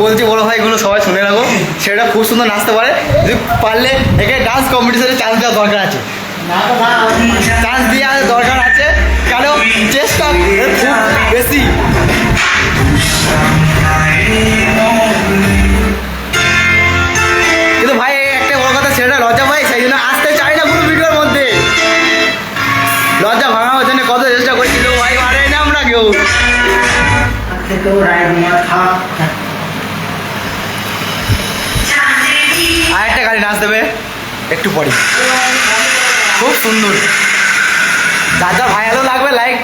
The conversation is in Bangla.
বলছি বড় ভাইগুলো সবাই শুনে রাখো, সেটা খুব সুন্দর নাচতে পারে, যদি পারলে একে ডান্স কম্পিটিশনে চান্স দেওয়া দরকার আছে, চান্স দেওয়া দরকার আছে, কারণ চেষ্টা খুব বেশি। কিন্তু ভাই একটা বড় কথা, ছেলেটা লজ্জা পাই, সেই জন্য আসতে চাই না কোনো ভিডিওর মধ্যে, লজ্জা ভাঙার জন্য কত চেষ্টা করছিল ভাই, পারে না আমরা কেউ। আরেকটা গাড়ি নাচ দেবে একটু পরে, খুব সুন্দর। যার যা ভাই লাগবে লাইক